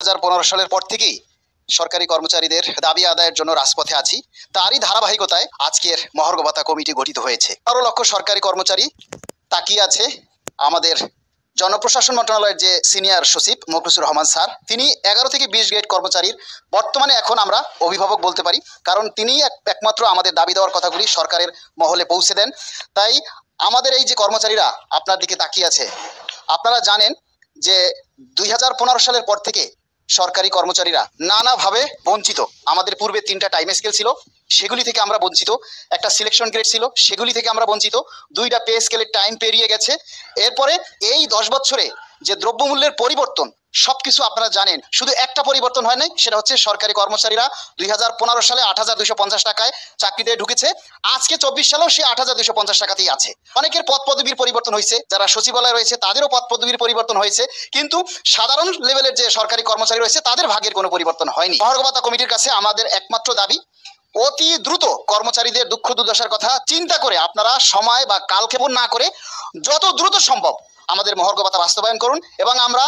2015 সালের পর থেকেই সরকারি কর্মচারীদের দাবি আদায়ের জন্য রাজপথে আছি। তারই ধারাবাহিকতায় আজকের মহার্ঘ ভাতা কমিটি গঠিত হয়েছে। 12 লক্ষ সরকারি কর্মচারী তাকিয়ে আছে আমাদের জনপ্রশাসন মন্ত্রণালয়ের যে সিনিয়র সচিব মখলুসুর রহমান স্যার, তিনি 11 থেকে 20 গ্রেড কর্মচারীর বর্তমানে এখন আমরা অভিভাবক বলতে পারি, কারণ তিনি একমাত্র আমাদের দাবি দেওয়ার কথাগুলি সরকারের মহলে পৌঁছে দেন। তাই আমাদের এই যে কর্মচারীরা আপনার দিকে তাকিয়ে আছে, আপনারা জানেন যে 2015 সালের পর থেকে সরকারি কর্মচারীরা নানাভাবে বঞ্চিত। আমাদের পূর্বে 3টা টাইম স্কেল ছিল, সেগুলি থেকে আমরা বঞ্চিত। একটা সিলেকশন গ্রেড ছিল, সেগুলি থেকে আমরা বঞ্চিত। 2টা পে স্কেলের টাইম পেরিয়ে গেছে। এরপরে এই 10 বছরে যে দ্রব্যমূল্যের পরিবর্তন, সবকিছু আপনারা জানেন। শুধু একটা পরিবর্তন হয় নাই, সেটা হচ্ছে সরকারি কর্মচারীরা 2015 সালে 8,250 টাকায় চাকরিতে ঢুকেছে। আজকে 24 সালেও সে 8,250 টাকাতেই আছে। অনেকের পদ পদবীর পরিবর্তন হয়েছে, যারা সচিবালয় রয়েছে তাদেরও পদ পদবীর পরিবর্তন হয়েছে, কিন্তু সাধারণ লেভেলের যে সরকারি কর্মচারী রয়েছে তাদের ভাগের কোনো পরিবর্তন হয়নি। মহার্ঘ ভাতা কমিটির কাছে আমাদের একমাত্র দাবি, অতি দ্রুত কর্মচারীদের দুঃখ দুর্দশার কথা চিন্তা করে আপনারা সময় বা কালক্ষেপণ না করে যত দ্রুত সম্ভব আমাদের মহার্ঘ ভাতা বাস্তবায়ন করুন। এবং আমরা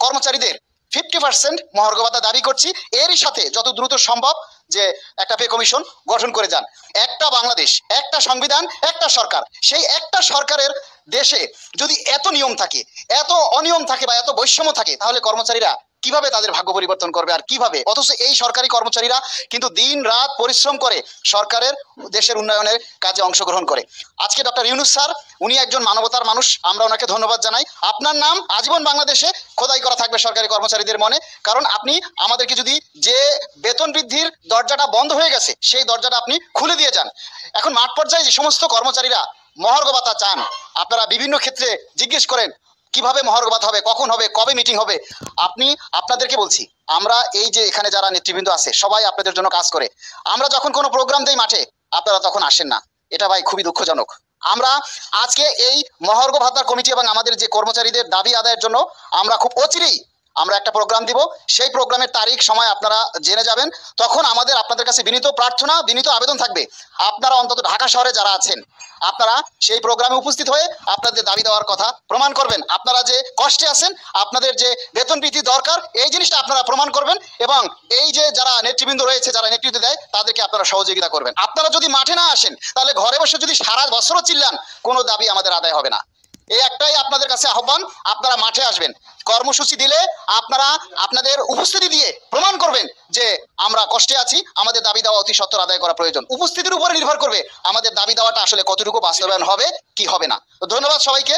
কর্মচারীদের 50% মহার্ঘ ভাতা দাবি করছি। এরই সাথে যত দ্রুত সম্ভব যে একটা পে কমিশন গঠন করে যান। একটা বাংলাদেশ, একটা সংবিধান, একটা সরকার। সেই একটা সরকারের দেশে যদি এত নিয়ম থাকে, এত অনিয়ম থাকে বা এত বৈষম্য থাকে, তাহলে কর্মচারীরা কিভাবে তাদের ভাগ্য পরিবর্তন করবে আর কিভাবে? অথচ এই সরকারি কর্মচারীরা কিন্তু দিন রাত পরিশ্রম করে সরকারের দেশের উন্নয়নের কাজে অংশগ্রহণ করে। আজকে ডক্টর ইউনূস স্যার, উনি একজন মানবতার মানুষ, আমরা ওনাকে ধন্যবাদ জানাই। আপনার নাম আজীবন বাংলাদেশে খোদাই করা থাকবে সরকারি কর্মচারীদের মনে, কারণ আপনি আমাদেরকে যদি যে বেতন বৃদ্ধির দরজাটা বন্ধ হয়ে গেছে সেই দরজাটা আপনি খুলে দিয়ে যান। এখন মাঠ পর্যায়ে যে সমস্ত কর্মচারীরা মহার্ঘ ভাতা চান, আপনারা বিভিন্ন ক্ষেত্রে জিজ্ঞেস করেন কিভাবে মহার্ঘ ভাতা হবে, কখন হবে, কবে মিটিং হবে। আপনাদেরকে বলছি, আমরা এই যে এখানে যারা নেতৃবৃন্দ আছে সবাই আপনাদের জন্য কাজ করে। আমরা যখন কোনো প্রোগ্রাম দেই মাঠে, আপনারা তখন আসেন না। এটা ভাই খুবই দুঃখজনক। আমরা আজকে এই মহার্ঘ ভাতার কমিটি এবং আমাদের যে কর্মচারীদের দাবি আদায়ের জন্য আমরা খুব অচিরেই আমরা একটা প্রোগ্রাম দিব। সেই প্রোগ্রামের তারিখ সময় আপনারা জেনে যাবেন। তখন আপনাদের কাছে বিনীত প্রার্থনা, বিনীত আবেদন থাকবে, আপনারা অন্তত ঢাকা শহরে যারা আছেন, আপনারা সেই প্রোগ্রামে উপস্থিত হয়ে আপনাদের দাবি দেওয়ার কথা প্রমাণ করবেন। আপনারা যে কষ্টে আছেন, আপনাদের যে বেতন বৃদ্ধি দরকার, এই জিনিসটা আপনারা প্রমাণ করবেন। এবং এই যে যারা নেতৃবৃন্দ রয়েছে, যারা নেতৃত্ব দেয়, তাদেরকে আপনারা সহযোগিতা করবেন। আপনারা যদি মাঠে না আসেন, তাহলে ঘরে বসে যদি সারা বছরও চিল্লান, কোনো দাবি আমাদের আদায় হবে না। এই একটাই আপনাদের কাছে আহ্বান, আপনারা মাঠে আসবেন। কর্মসূচি দিলে আপনারা আপনাদের উপস্থিতি দিয়ে প্রমাণ করবেন যে আমরা কষ্টে আছি, আমাদের দাবি দেওয়া অতি সত্বর আদায় করা প্রয়োজন। উপস্থিতির উপরে নির্ভর করবে আমাদের দাবি দেওয়াটা আসলে কতটুকু বাস্তবায়ন হবে কি হবে না। তো ধন্যবাদ সবাইকে।